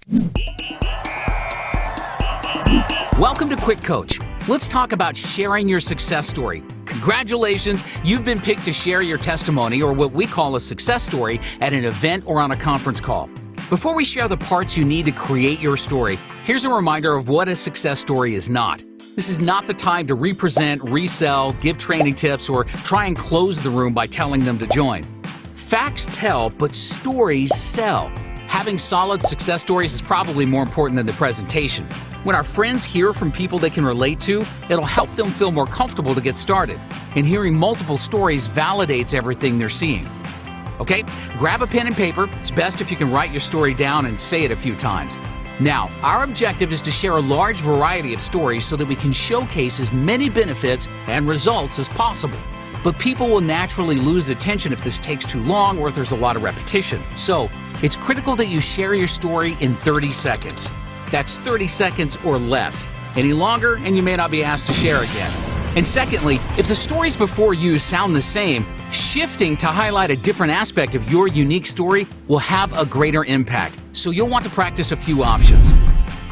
Welcome to QuickCoach. Let's talk about sharing your success story. Congratulations, you've been picked to share your testimony, or what we call a success story, at an event or on a conference call. Before we share the parts you need to create your story, here's a reminder of what a success story is not. This is not the time to represent, resell, give training tips, or try and close the room by telling them to join. Facts tell, but stories sell. Having solid success stories is probably more important than the presentation. When our friends hear from people they can relate to, it'll help them feel more comfortable to get started. And hearing multiple stories validates everything they're seeing. Okay, grab a pen and paper. It's best if you can write your story down and say it a few times. Now, our objective is to share a large variety of stories so that we can showcase as many benefits and results as possible. But people will naturally lose attention if this takes too long or if there's a lot of repetition. So, it's critical that you share your story in 30 seconds. That's 30 seconds or less. Any longer, and you may not be asked to share again. And secondly, if the stories before you sound the same, shifting to highlight a different aspect of your unique story will have a greater impact. So you'll want to practice a few options.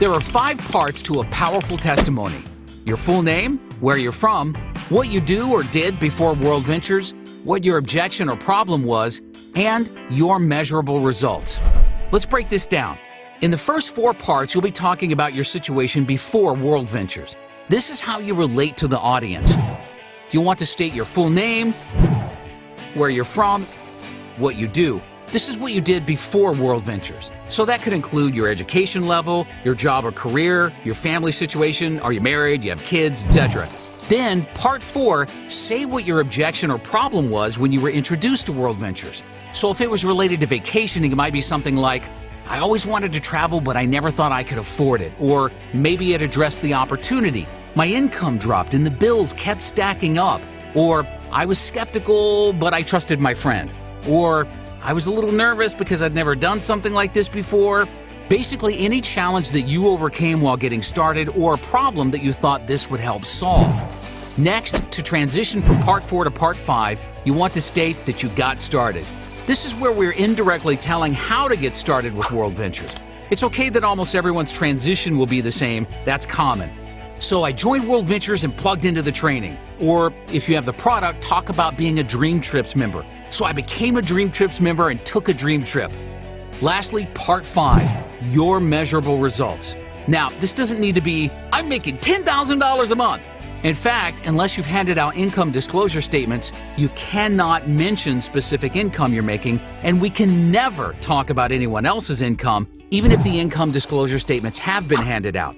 There are 5 parts to a powerful testimony: your full name, where you're from, what you do or did before WorldVentures, what your objection or problem was, and your measurable results. Let's break this down. In the first 4 parts, you'll be talking about your situation before WorldVentures. This is how you relate to the audience. You'll want to state your full name, where you're from, what you do. This is what you did before WorldVentures. So that could include your education level, your job or career, your family situation, are you married, you have kids, etc. Then, part 4, say what your objection or problem was when you were introduced to WorldVentures. So if it was related to vacationing, it might be something like, I always wanted to travel, but I never thought I could afford it. Or maybe it addressed the opportunity. My income dropped and the bills kept stacking up. Or I was skeptical, but I trusted my friend. Or I was a little nervous because I'd never done something like this before. Basically, any challenge that you overcame while getting started, or a problem that you thought this would help solve. Next, to transition from part 4 to part 5, you want to state that you got started. This is where we're indirectly telling how to get started with WorldVentures. It's okay that almost everyone's transition will be the same. That's common. So I joined WorldVentures and plugged into the training. Or if you have the product, talk about being a Dream Trips member. So I became a Dream Trips member and took a dream trip. Lastly, part 5, your measurable results. Now, this doesn't need to be, I'm making $10,000 a month. In fact, unless you've handed out income disclosure statements, you cannot mention specific income you're making, and we can never talk about anyone else's income, even if the income disclosure statements have been handed out.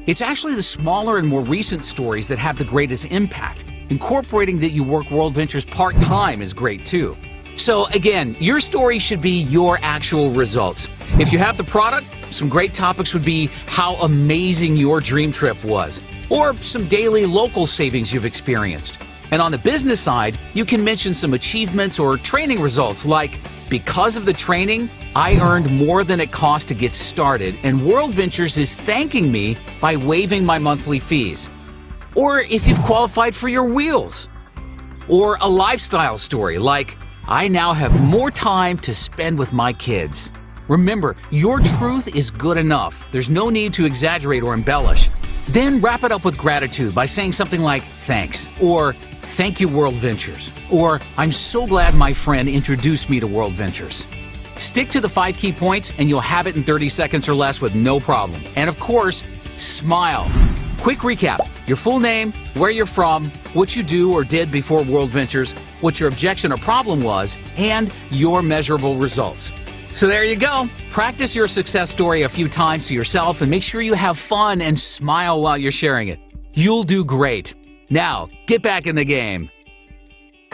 It's actually the smaller and more recent stories that have the greatest impact. Incorporating that you work WorldVentures part-time is great too. So again, your story should be your actual results. If you have the product, some great topics would be how amazing your dream trip was, or some daily local savings you've experienced. And on the business side, you can mention some achievements or training results like, because of the training, I earned more than it cost to get started, and WorldVentures is thanking me by waiving my monthly fees. Or if you've qualified for your wheels. Or a lifestyle story like, I now have more time to spend with my kids. Remember, your truth is good enough. There's no need to exaggerate or embellish. Then wrap it up with gratitude by saying something like, thanks, or thank you, WorldVentures, or I'm so glad my friend introduced me to WorldVentures. Stick to the 5 key points and you'll have it in 30 seconds or less with no problem. And of course, smile. Quick recap: your full name, where you're from, what you do or did before WorldVentures, what your objection or problem was, and your measurable results. So there you go. Practice your success story a few times to yourself and make sure you have fun and smile while you're sharing it. You'll do great. Now, get back in the game.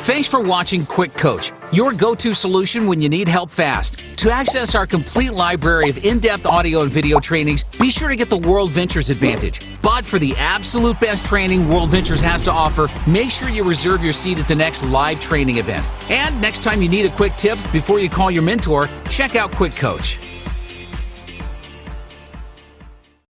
Thanks for watching QuickCoach, your go-to solution when you need help fast. To access our complete library of in-depth audio and video trainings, be sure to get the WorldVentures Advantage. But for the absolute best training WorldVentures has to offer, make sure you reserve your seat at the next live training event. And next time you need a quick tip before you call your mentor, check out QuickCoach.